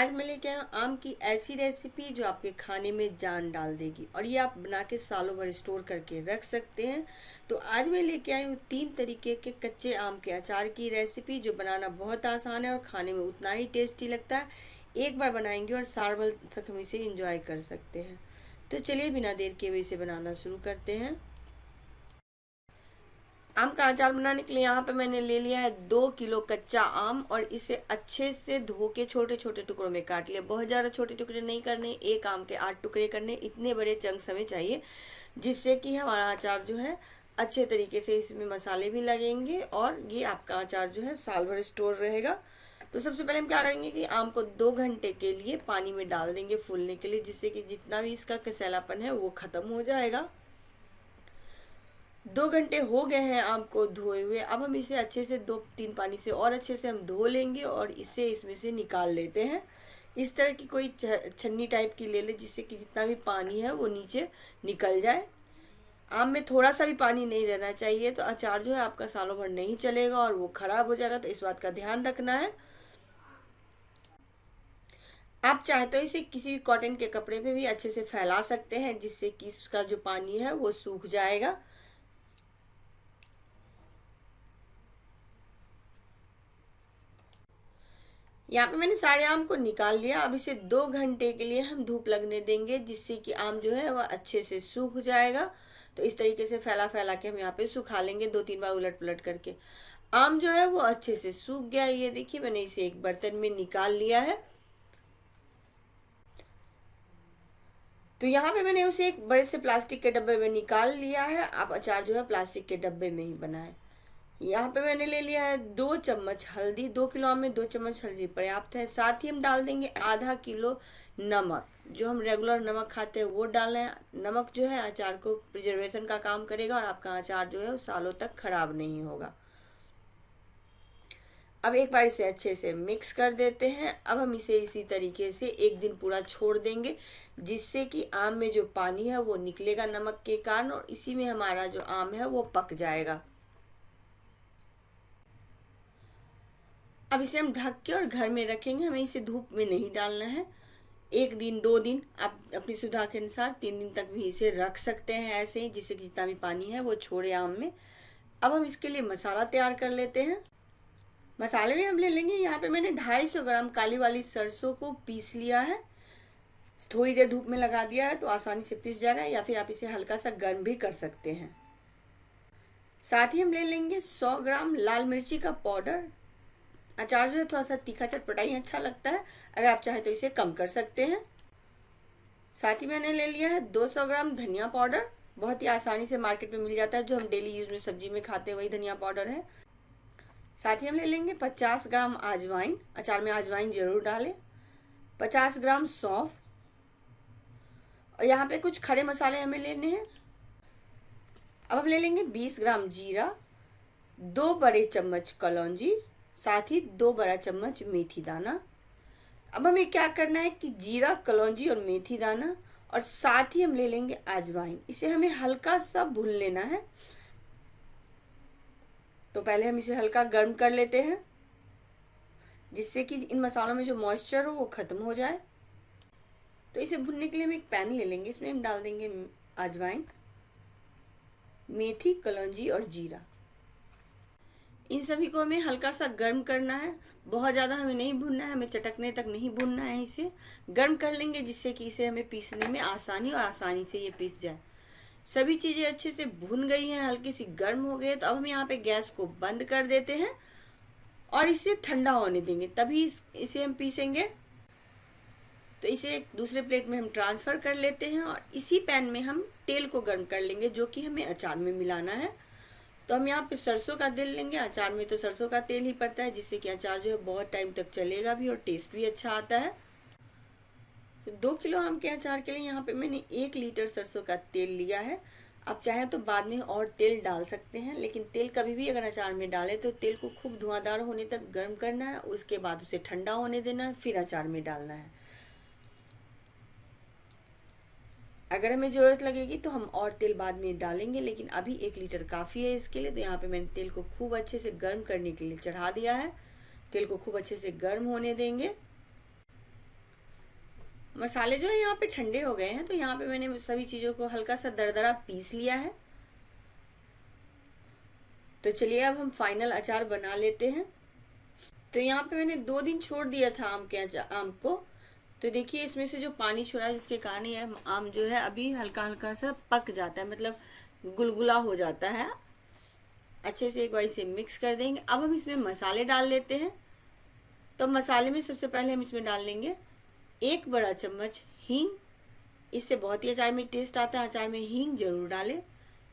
आज मैं लेके आया हूँ आम की ऐसी रेसिपी जो आपके खाने में जान डाल देगी और ये आप बना के सालों भर स्टोर करके रख सकते हैं। तो आज मैं लेके आई हूँ 3 तरीके के कच्चे आम के अचार की रेसिपी जो बनाना बहुत आसान है और खाने में उतना ही टेस्टी लगता है। एक बार बनाएंगे और साल भर तक हम इसे इंजॉय कर सकते हैं। तो चलिए बिना देर के हुए इसे बनाना शुरू करते हैं। आम का अचार बनाने के लिए यहाँ पे मैंने ले लिया है 2 किलो कच्चा आम और इसे अच्छे से धो के छोटे छोटे टुकड़ों में काट लिया। बहुत ज़्यादा छोटे टुकड़े नहीं करने, एक आम के 8 टुकड़े करने, इतने बड़े चंक्स हमें चाहिए जिससे कि हमारा अचार जो है अच्छे तरीके से इसमें मसाले भी लगेंगे और ये आपका अचार जो है साल भर स्टोर रहेगा। तो सबसे पहले हम क्या करेंगे कि आम को 2 घंटे के लिए पानी में डाल देंगे फूलने के लिए, जिससे कि जितना भी इसका कसैलापन है वो ख़त्म हो जाएगा। 2 घंटे हो गए हैं आम को धोए हुए। अब हम इसे अच्छे से 2-3 पानी से और अच्छे से हम धो लेंगे और इसे इसमें से निकाल लेते हैं। इस तरह की कोई छन्नी टाइप की ले ले जिससे कि जितना भी पानी है वो नीचे निकल जाए। आम में थोड़ा सा भी पानी नहीं रहना चाहिए, तो अचार जो है आपका सालों भर नहीं चलेगा और वो खराब हो जाएगा, तो इस बात का ध्यान रखना है। आप चाहे तो इसे किसी भी कॉटन के कपड़े पे भी अच्छे से फैला सकते हैं जिससे कि इसका जो पानी है वो सूख जाएगा। यहाँ पे मैंने सारे आम को निकाल लिया। अब इसे 2 घंटे के लिए हम धूप लगने देंगे जिससे कि आम जो है वह अच्छे से सूख जाएगा। तो इस तरीके से फैला फैला के हम यहाँ पे सुखा लेंगे 2-3 बार उलट पुलट करके। आम जो है वो अच्छे से सूख गया। ये देखिए मैंने इसे एक बर्तन में निकाल लिया है। तो यहाँ पे मैंने उसे एक बड़े से प्लास्टिक के डब्बे में निकाल लिया है। आप अचार जो है प्लास्टिक के डब्बे में ही बनाएं। यहाँ पे मैंने ले लिया है 2 चम्मच हल्दी। 2 किलो आम में 2 चम्मच हल्दी पर्याप्त है। साथ ही हम डाल देंगे आधा किलो नमक। जो हम रेगुलर नमक खाते हैं वो डालना है। नमक जो है अचार को प्रिजर्वेशन का काम करेगा और आपका अचार जो है वो सालों तक खराब नहीं होगा। अब एक बार इसे अच्छे से मिक्स कर देते हैं। अब हम इसे इसी तरीके से एक दिन पूरा छोड़ देंगे जिससे कि आम में जो पानी है वो निकलेगा नमक के कारण और इसी में हमारा जो आम है वो पक जाएगा। अब इसे हम ढक के और घर में रखेंगे। हमें इसे धूप में नहीं डालना है। 1 दिन 2 दिन आप अपनी सुविधा के अनुसार 3 दिन तक भी इसे रख सकते हैं ऐसे ही, जिससे कि जितना भी पानी है वो छोड़े आम में। अब हम इसके लिए मसाला तैयार कर लेते हैं। मसाले में हम ले लेंगे, यहाँ पे मैंने 250 ग्राम काली वाली सरसों को पीस लिया है। थोड़ी देर धूप में लगा दिया है तो आसानी से पिस जाएगा, या फिर आप इसे हल्का सा गर्म भी कर सकते हैं। साथ ही हम ले लेंगे 100 ग्राम लाल मिर्ची का पाउडर। अचार जो है थोड़ा सा तीखा चटपटा ही अच्छा लगता है, अगर आप चाहे तो इसे कम कर सकते हैं। साथ ही मैंने ले लिया है 200 ग्राम धनिया पाउडर। बहुत ही आसानी से मार्केट में मिल जाता है, जो हम डेली यूज में सब्जी में खाते हैं वही धनिया पाउडर है। साथ ही हम ले लेंगे 50 ग्राम अजवाइन। अचार में अजवाइन जरूर डालें। 50 ग्राम सौंफ और यहाँ पे कुछ खड़े मसाले हमें लेने हैं। अब हम ले लेंगे 20 ग्राम जीरा, 2 बड़े चम्मच कलौंजी, साथ ही 2 बड़ा चम्मच मेथी दाना। अब हमें क्या करना है कि जीरा, कलौंजी और मेथी दाना और साथ ही हम ले लेंगे अजवाइन। इसे हमें हल्का सा भून लेना है। तो पहले हम इसे हल्का गर्म कर लेते हैं जिससे कि इन मसालों में जो मॉइस्चर हो वो खत्म हो जाए। तो इसे भूनने के लिए हम एक पैन ले लेंगे। इसमें हम डाल देंगे अजवाइन, मेथी, कलौंजी और जीरा। इन सभी को हमें हल्का सा गर्म करना है। बहुत ज़्यादा हमें नहीं भूनना है, हमें चटकने तक नहीं भूनना है। इसे गर्म कर लेंगे जिससे कि इसे हमें पीसने में आसानी और आसानी से ये पीस जाए। सभी चीज़ें अच्छे से भून गई हैं, हल्की सी गर्म हो गई। तो अब हम यहाँ पे गैस को बंद कर देते हैं और इसे ठंडा होने देंगे, तभी इसे हम पीसेंगे। तो इसे एक दूसरे प्लेट में हम ट्रांसफ़र कर लेते हैं और इसी पैन में हम तेल को गर्म कर लेंगे जो कि हमें अचार में मिलाना है। तो हम यहाँ पे सरसों का तेल लेंगे। अचार में तो सरसों का तेल ही पड़ता है जिससे कि अचार जो है बहुत टाइम तक चलेगा भी और टेस्ट भी अच्छा आता है। तो 2 किलो आम के अचार के लिए यहाँ पे मैंने 1 लीटर सरसों का तेल लिया है। आप चाहें तो बाद में और तेल डाल सकते हैं, लेकिन तेल कभी भी अगर अचार में डालें तो तेल को खूब धुआंधार होने तक गर्म करना है, उसके बाद उसे ठंडा होने देना है, फिर अचार में डालना है। अगर हमें ज़रूरत लगेगी तो हम और तेल बाद में डालेंगे, लेकिन अभी 1 लीटर काफ़ी है इसके लिए। तो यहाँ पे मैंने तेल को खूब अच्छे से गर्म करने के लिए चढ़ा दिया है। तेल को खूब अच्छे से गर्म होने देंगे। मसाले जो है यहाँ पे ठंडे हो गए हैं, तो यहाँ पे मैंने सभी चीज़ों को हल्का सा दरदरा पीस लिया है। तो चलिए अब हम फाइनल अचार बना लेते हैं। तो यहाँ पे मैंने 2 दिन छोड़ दिया था आम को। तो देखिए इसमें से जो पानी छोड़ा है, जिसके कारण ये आम जो है अभी हल्का हल्का सा पक जाता है, मतलब गुलगुला हो जाता है। अच्छे से एक बार इसे मिक्स कर देंगे। अब हम इसमें मसाले डाल लेते हैं। तो मसाले में सबसे पहले हम इसमें डाल लेंगे 1 बड़ा चम्मच हींग। इससे बहुत ही अचार में टेस्ट आता है, अचार में हींग जरूर डालें।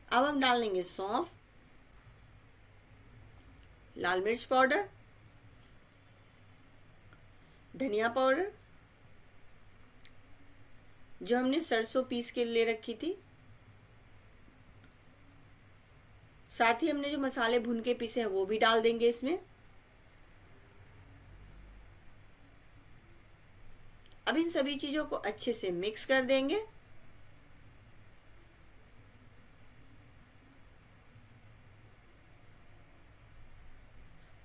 अब हम डाल लेंगे सौंफ, लाल मिर्च पाउडर, धनिया पाउडर, जो हमने सरसों पीस के ले रखी थी, साथ ही हमने जो मसाले भून के पीसे हैं वो भी डाल देंगे इसमें। अब इन सभी चीजों को अच्छे से मिक्स कर देंगे।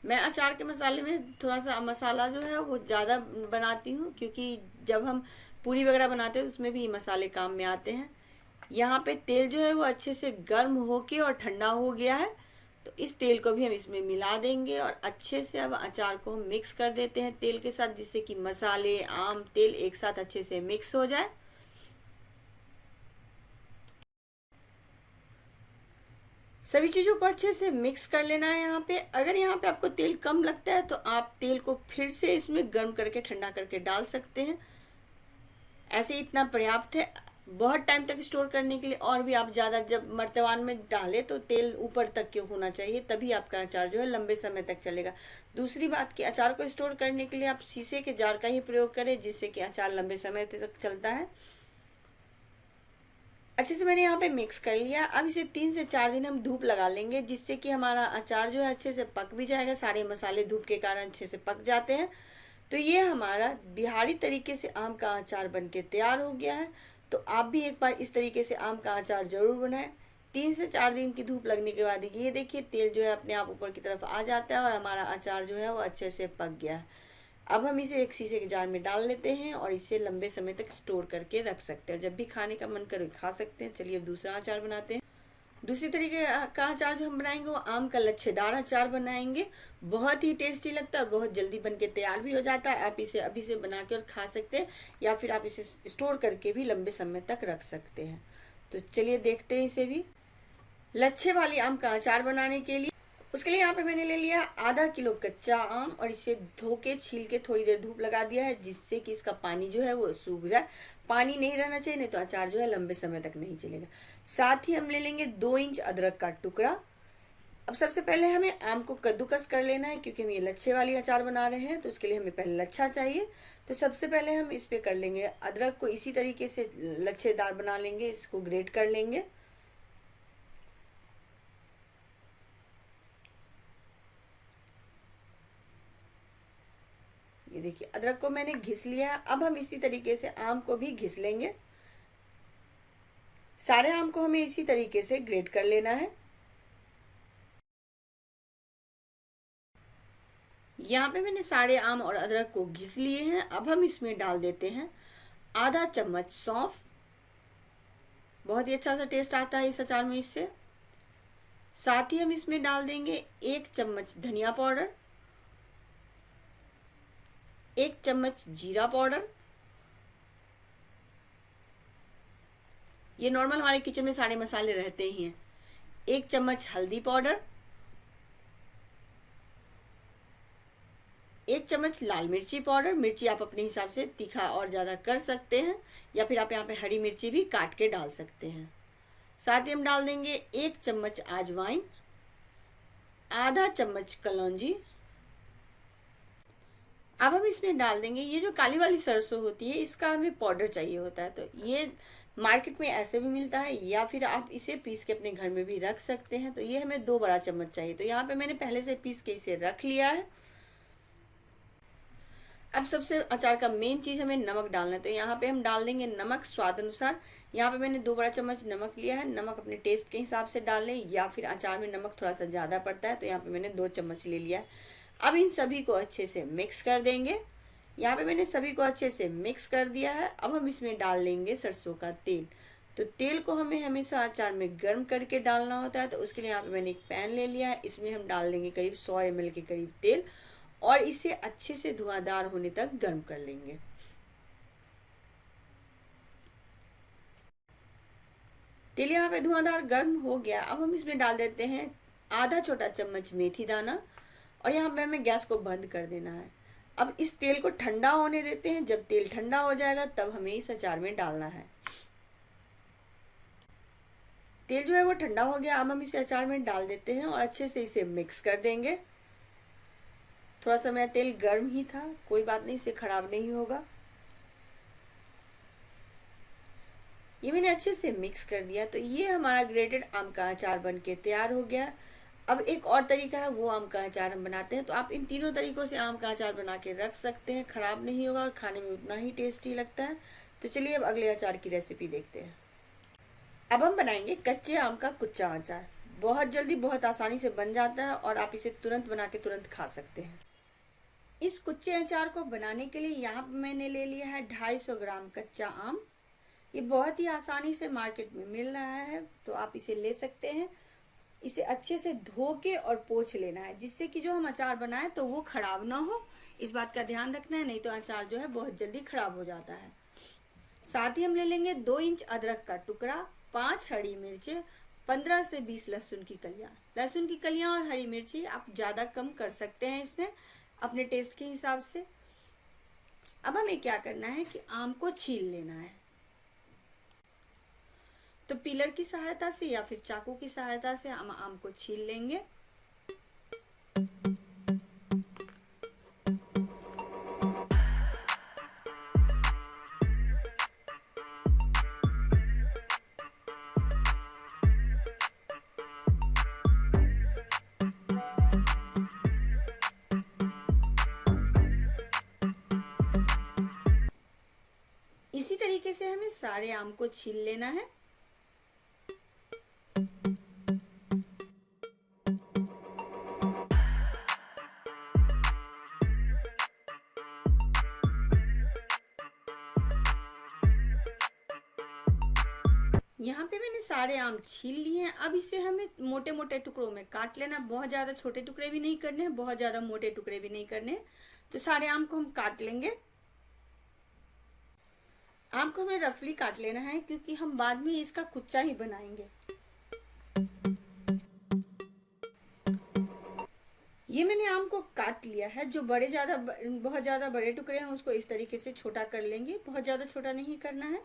मैं अचार के मसाले में थोड़ा सा मसाला जो है वो ज़्यादा बनाती हूँ, क्योंकि जब हम पूरी वगैरह बनाते हैं तो उसमें भी मसाले काम में आते हैं। यहाँ पे तेल जो है वो अच्छे से गर्म होके और ठंडा हो गया है, तो इस तेल को भी हम इसमें मिला देंगे और अच्छे से अब अचार को हम मिक्स कर देते हैं तेल के साथ, जिससे कि मसाले, आम, तेल एक साथ अच्छे से मिक्स हो जाए। सभी चीज़ों को अच्छे से मिक्स कर लेना है। यहाँ पे अगर यहाँ पे आपको तेल कम लगता है तो आप तेल को फिर से इसमें गर्म करके ठंडा करके डाल सकते हैं। ऐसे इतना पर्याप्त है बहुत टाइम तक स्टोर करने के लिए। और भी आप ज़्यादा जब मर्तबान में डालें तो तेल ऊपर तक के होना चाहिए, तभी आपका अचार जो है लंबे समय तक चलेगा। दूसरी बात कि अचार को स्टोर करने के लिए आप शीशे के जार का ही प्रयोग करें, जिससे कि अचार लंबे समय तक चलता है। अच्छे से मैंने यहाँ पे मिक्स कर लिया। अब इसे 3 से 4 दिन हम धूप लगा लेंगे, जिससे कि हमारा अचार जो है अच्छे से पक भी जाएगा। सारे मसाले धूप के कारण अच्छे से पक जाते हैं। तो ये हमारा बिहारी तरीके से आम का अचार बनके तैयार हो गया है। तो आप भी एक बार इस तरीके से आम का अचार जरूर बनाएं। 3 से 4 दिन की धूप लगने के बाद ये देखिए तेल जो है अपने आप ऊपर की तरफ आ जाता है और हमारा अचार जो है वो अच्छे से पक गया है। अब हम इसे एक शीशे के जार में डाल लेते हैं और इसे लंबे समय तक स्टोर करके रख सकते हैं। जब भी खाने का मन करे खा सकते हैं। चलिए अब दूसरा अचार बनाते हैं। दूसरी तरीके का अचार जो हम बनाएंगे वो आम का लच्छेदार अचार बनाएंगे। बहुत ही टेस्टी लगता है, बहुत जल्दी बन के तैयार भी हो जाता है। आप इसे अभी से बना के और खा सकते हैं, या फिर आप इसे स्टोर करके भी लंबे समय तक रख सकते हैं। तो चलिए देखते हैं इसे भी। लच्छे वाली आम का अचार बनाने के लिए उसके लिए यहाँ पे मैंने ले लिया आधा किलो कच्चा आम और इसे धो के छील के थोड़ी देर धूप लगा दिया है, जिससे कि इसका पानी जो है वो सूख जाए। पानी नहीं रहना चाहिए, नहीं तो अचार जो है लंबे समय तक नहीं चलेगा। साथ ही हम ले लेंगे 2 इंच अदरक का टुकड़ा। अब सबसे पहले हमें आम को कद्दूकस कर लेना है, क्योंकि हम ये लच्छे वाली अचार बना रहे हैं, तो उसके लिए हमें पहले लच्छा चाहिए। तो सबसे पहले हम इस पे कर लेंगे अदरक को इसी तरीके से लच्छेदार बना लेंगे, इसको ग्रेट कर लेंगे। ये देखिए अदरक को मैंने घिस लिया है। अब हम इसी तरीके से आम को भी घिस लेंगे। सारे आम को हमें इसी तरीके से ग्रेट कर लेना है। यहाँ पे मैंने सारे आम और अदरक को घिस लिए हैं। अब हम इसमें डाल देते हैं आधा चम्मच सौंफ। बहुत ही अच्छा सा टेस्ट आता है इस अचार में इससे। साथ ही हम इसमें डाल देंगे 1 चम्मच धनिया पाउडर, 1 चम्मच जीरा पाउडर। ये नॉर्मल हमारे किचन में सारे मसाले रहते ही हैं। 1 चम्मच हल्दी पाउडर, 1 चम्मच लाल मिर्ची पाउडर। मिर्ची आप अपने हिसाब से तीखा और ज़्यादा कर सकते हैं, या फिर आप यहाँ पे हरी मिर्ची भी काट के डाल सकते हैं। साथ ही हम डाल देंगे 1 चम्मच अजवाइन, आधा चम्मच कलौंजी। अब हम इसमें डाल देंगे ये जो काली वाली सरसों होती है, इसका हमें पाउडर चाहिए होता है। तो ये मार्केट में ऐसे भी मिलता है, या फिर आप इसे पीस के अपने घर में भी रख सकते हैं। तो ये हमें 2 बड़ा चम्मच चाहिए। तो यहाँ पे मैंने पहले से पीस के इसे रख लिया है। अब सबसे अचार का मेन चीज़ हमें नमक डालना है। तो यहाँ पे हम डाल देंगे नमक स्वाद अनुसार। यहाँ पे मैंने 2 बड़ा चम्मच नमक लिया है। नमक अपने टेस्ट के हिसाब से डाल लें, या फिर अचार में नमक थोड़ा सा ज़्यादा पड़ता है, तो यहाँ पे मैंने 2 चम्मच ले लिया है। अब इन सभी को अच्छे से मिक्स कर देंगे। यहाँ पे मैंने सभी को अच्छे से मिक्स कर दिया है। अब हम इसमें डाल लेंगे सरसों का तेल। तो तेल को हमें हमेशा अचार में गर्म करके डालना होता है, तो उसके लिए यहाँ पे मैंने एक पैन ले लिया है। इसमें हम डाल लेंगे करीब 100 ml के करीब तेल और इसे अच्छे से धुआंधार होने तक गर्म कर लेंगे। तेल यहाँ पे धुआंधार गर्म हो गया। अब हम इसमें डाल देते हैं आधा छोटा चम्मच मेथी दाना और यहाँ पे हमें गैस को बंद कर देना है। अब इस तेल को ठंडा होने देते हैं। जब तेल ठंडा हो जाएगा तब हमें इस अचार में डालना है। तेल जो है वो ठंडा हो गया। अब हम इसे अचार में डाल देते हैं और अच्छे से इसे मिक्स कर देंगे। थोड़ा सा मेरा तेल गर्म ही था, कोई बात नहीं, इसे खराब नहीं होगा। ये मैंने अच्छे से मिक्स कर दिया। तो ये हमारा ग्रेटेड आम का अचार बन के तैयार हो गया। अब एक और तरीका है, वो आम का अचार हम बनाते हैं। तो आप इन तीनों तरीकों से आम का अचार बना के रख सकते हैं, खराब नहीं होगा और खाने में उतना ही टेस्टी लगता है। तो चलिए अब अगले अचार की रेसिपी देखते हैं। अब हम बनाएंगे कच्चे आम का कुच्चा अचार। बहुत जल्दी बहुत आसानी से बन जाता है और आप इसे तुरंत बना के तुरंत खा सकते हैं। इस कुच्चे अचार को बनाने के लिए यहाँ पर मैंने ले लिया है 250 ग्राम कच्चा आम। ये बहुत ही आसानी से मार्केट में मिल रहा है, तो आप इसे ले सकते हैं। इसे अच्छे से धो के और पोंछ लेना है, जिससे कि जो हम अचार बनाएं तो वो खराब ना हो। इस बात का ध्यान रखना है, नहीं तो अचार जो है बहुत जल्दी खराब हो जाता है। साथ ही हम ले लेंगे 2 इंच अदरक का टुकड़ा, 5 हरी मिर्चें, 15 से 20 लहसुन की कलियां। लहसुन की कलियां और हरी मिर्ची आप ज़्यादा कम कर सकते हैं इसमें अपने टेस्ट के हिसाब से। अब हमें क्या करना है कि आम को छील लेना है। तो पीलर की सहायता से या फिर चाकू की सहायता से हम आम को छील लेंगे। इसी तरीके से हमें सारे आम को छील लेना है। यहाँ पे मैंने सारे आम छील लिए हैं। अब इसे हमें मोटे मोटे टुकड़ों में काट लेना। बहुत ज़्यादा छोटे टुकड़े भी नहीं करने हैं, बहुत ज़्यादा मोटे टुकड़े भी नहीं करने। तो सारे आम को हम काट लेंगे। आम को हमें रफली काट लेना है, क्योंकि हम बाद में इसका कुच्चा ही बनाएंगे। ये मैंने आम को काट लिया है। जो बहुत ज़्यादा बड़े टुकड़े हैं उसको इस तरीके से छोटा कर लेंगे। बहुत ज़्यादा छोटा नहीं करना है।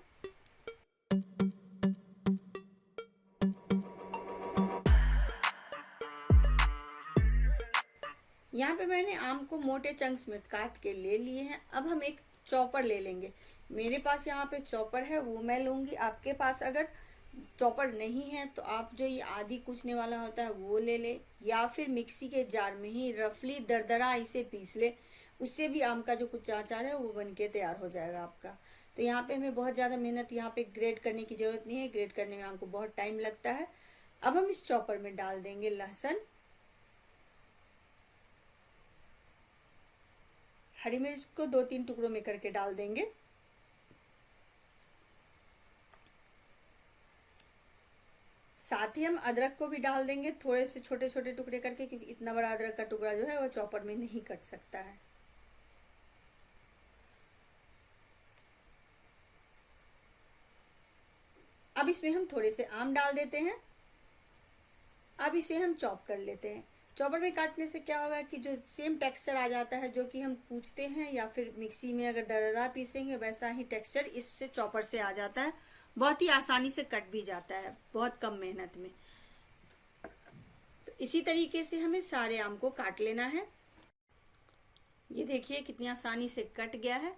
यहाँ पे मैंने आम को मोटे चंक्स में काट के ले लिए हैं। अब हम एक चॉपर ले लेंगे। मेरे पास यहाँ पे चॉपर है, वो मैं लूँगी। आपके पास अगर चॉपर नहीं है तो आप जो ये आदि कूचने वाला होता है वो ले ले, या फिर मिक्सी के जार में ही रफली दरदरा इसे पीस ले। उससे भी आम का जो कुच्चा अचार है वो बन के तैयार हो जाएगा आपका। तो यहाँ पे हमें बहुत ज़्यादा मेहनत यहाँ पे ग्रेट करने की ज़रूरत नहीं है। ग्रेट करने में हमको बहुत टाइम लगता है। अब हम इस चॉपर में डाल देंगे लहसुन, हरी मिर्च को 2-3 टुकड़ों में करके डाल देंगे। साथ ही हम अदरक को भी डाल देंगे, थोड़े से छोटे छोटे टुकड़े करके, क्योंकि इतना बड़ा अदरक का टुकड़ा जो है वो चॉपर में नहीं कट सकता है। अब इसमें हम थोड़े से आम डाल देते हैं। अब इसे हम चॉप कर लेते हैं। चॉपर में काटने से क्या होगा कि जो सेम टेक्सचर आ जाता है जो कि हम कूचते हैं या फिर मिक्सी में अगर दरदरा पीसेंगे, वैसा ही टेक्सचर इससे चॉपर से आ जाता है। बहुत ही आसानी से कट भी जाता है, बहुत कम मेहनत में। तो इसी तरीके से हमें सारे आम को काट लेना है। ये देखिए कितनी आसानी से कट गया है।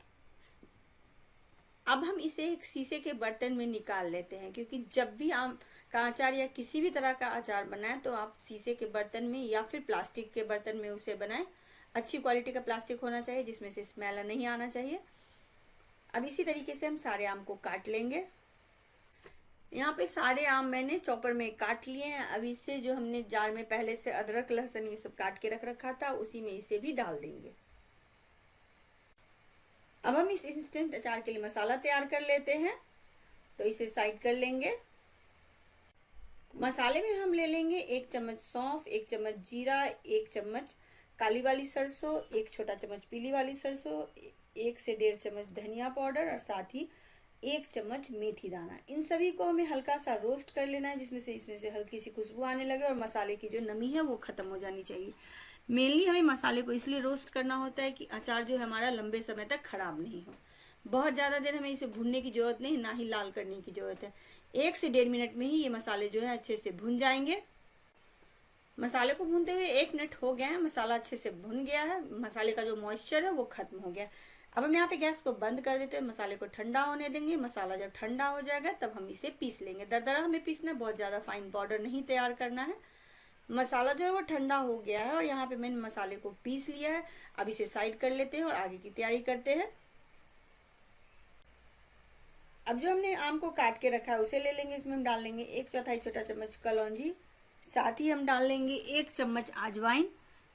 अब हम इसे एक शीशे के बर्तन में निकाल लेते हैं, क्योंकि जब भी आम का अचार या किसी भी तरह का अचार बनाएं तो आप शीशे के बर्तन में या फिर प्लास्टिक के बर्तन में उसे बनाएं। अच्छी क्वालिटी का प्लास्टिक होना चाहिए, जिसमें से स्मेल नहीं आना चाहिए। अब इसी तरीके से हम सारे आम को काट लेंगे। यहाँ पे सारे आम मैंने चॉपर में काट लिए हैं। अब इसे जो हमने जार में पहले से अदरक लहसुन ये सब काट के रख रखा था, उसी में इसे भी डाल देंगे। अब हम इस इंस्टेंट अचार के लिए मसाला तैयार कर लेते हैं, तो इसे साइड कर लेंगे। मसाले में हम ले लेंगे 1 चम्मच सौंफ, 1 चम्मच जीरा, 1 चम्मच काली वाली सरसों, 1 छोटा चम्मच पीली वाली सरसों, 1 से 1.5 चम्मच धनिया पाउडर और साथ ही 1 चम्मच मेथी दाना। इन सभी को हमें हल्का सा रोस्ट कर लेना है, इसमें से हल्की सी खुशबू आने लगे और मसाले की जो नमी है वो खत्म हो जानी चाहिए। मेनली हमें मसाले को इसलिए रोस्ट करना होता है कि अचार जो है हमारा लंबे समय तक खराब नहीं हो। बहुत ज़्यादा देर हमें इसे भूनने की जरूरत नहीं, ना ही लाल करने की जरूरत है। 1 से 1.5 मिनट में ही ये मसाले जो है अच्छे से भुन जाएंगे। मसाले को भूनते हुए 1 मिनट हो गया है, मसाला अच्छे से भुन गया है, मसाले का जो मॉइस्चर है वो खत्म हो गया। अब हम यहाँ पे गैस को बंद कर देते हैं, मसाले को ठंडा होने देंगे। मसाला जब ठंडा हो जाएगा तब हम इसे पीस लेंगे। दरदरा हमें पीसना है, बहुत ज़्यादा फाइन पाउडर नहीं तैयार करना है। मसाला जो है वो ठंडा हो गया है और यहाँ पे मैंने मसाले को पीस लिया है। अब इसे साइड कर लेते हैं और आगे की तैयारी करते हैं। अब जो हमने आम को काट के रखा है उसे ले लेंगे। इसमें हम डाल लेंगे 1/4 छोटा चम्मच कलौंजी, साथ ही हम डाल लेंगे 1 चम्मच अजवाइन।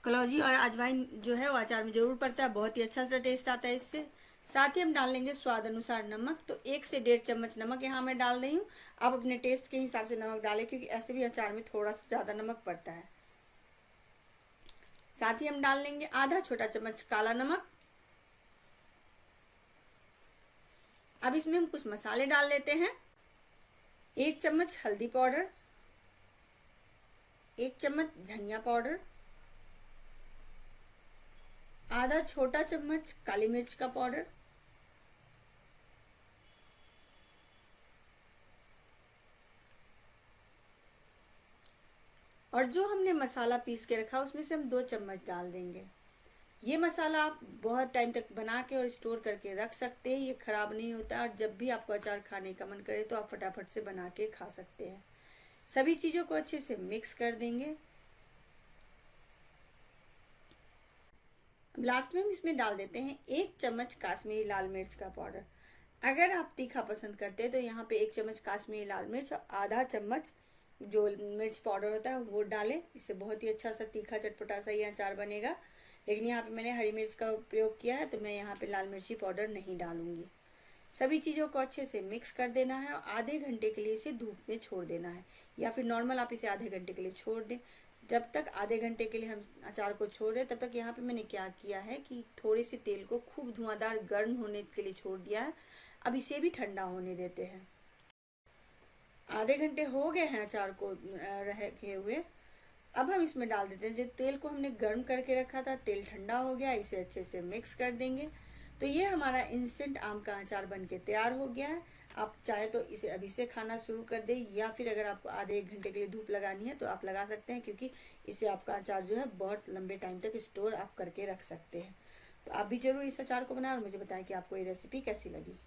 कलौंजी और अजवाइन जो है वो अचार में जरूर पड़ता है, बहुत ही अच्छा सा टेस्ट आता है इससे। साथ ही हम डाल लेंगे स्वाद अनुसार नमक, तो 1 से 1.5 चम्मच नमक यहाँ मैं डाल रही हूँ। आप अपने टेस्ट के हिसाब से नमक डालें, क्योंकि ऐसे भी अचार में थोड़ा सा ज़्यादा नमक पड़ता है। साथ ही हम डाल लेंगे आधा छोटा चम्मच काला नमक। अब इसमें हम कुछ मसाले डाल लेते हैं। 1 चम्मच हल्दी पाउडर, 1 चम्मच धनिया पाउडर, आधा छोटा चम्मच काली मिर्च का पाउडर, और जो हमने मसाला पीस के रखा उसमें से हम 2 चम्मच डाल देंगे। ये मसाला आप बहुत टाइम तक बना के और स्टोर करके रख सकते हैं, ये खराब नहीं होता। और जब भी आपको अचार खाने का मन करे तो आप फटाफट से बना के खा सकते हैं। सभी चीज़ों को अच्छे से मिक्स कर देंगे। लास्ट में हम इसमें डाल देते हैं 1 चम्मच काश्मीरी लाल मिर्च का पाउडर। अगर आप तीखा पसंद करते हैं तो यहाँ पे 1 चम्मच काश्मीरी लाल मिर्च और आधा चम्मच जो मिर्च पाउडर होता है वो डालें। इससे बहुत ही अच्छा सा तीखा चटपटा सा ये अचार बनेगा। लेकिन यहाँ पे मैंने हरी मिर्च का प्रयोग किया है तो मैं यहाँ पे लाल मिर्ची पाउडर नहीं डालूंगी। सभी चीज़ों को अच्छे से मिक्स कर देना है और आधे घंटे के लिए इसे धूप में छोड़ देना है, या फिर नॉर्मल आप इसे आधे घंटे के लिए छोड़ दें। जब तक आधे घंटे के लिए हम अचार को छोड़ रहे हैं तब तक यहाँ पे मैंने क्या किया है कि थोड़े से तेल को खूब धुआंधार गर्म होने के लिए छोड़ दिया है। अब इसे भी ठंडा होने देते हैं। आधे घंटे हो गए हैं अचार को रखे हुए। अब हम इसमें डाल देते हैं जो तेल को हमने गर्म करके रखा था। तेल ठंडा हो गया, इसे अच्छे से मिक्स कर देंगे। तो ये हमारा इंस्टेंट आम का अचार बनके तैयार हो गया है। आप चाहे तो इसे अभी से खाना शुरू कर दें, या फिर अगर आपको आधे 1 घंटे के लिए धूप लगानी है तो आप लगा सकते हैं, क्योंकि इससे आपका अचार जो है बहुत लंबे टाइम तक स्टोर आप करके रख सकते हैं। तो आप भी ज़रूर इस अचार को बनाएं और मुझे बताएं कि आपको ये रेसिपी कैसी लगी।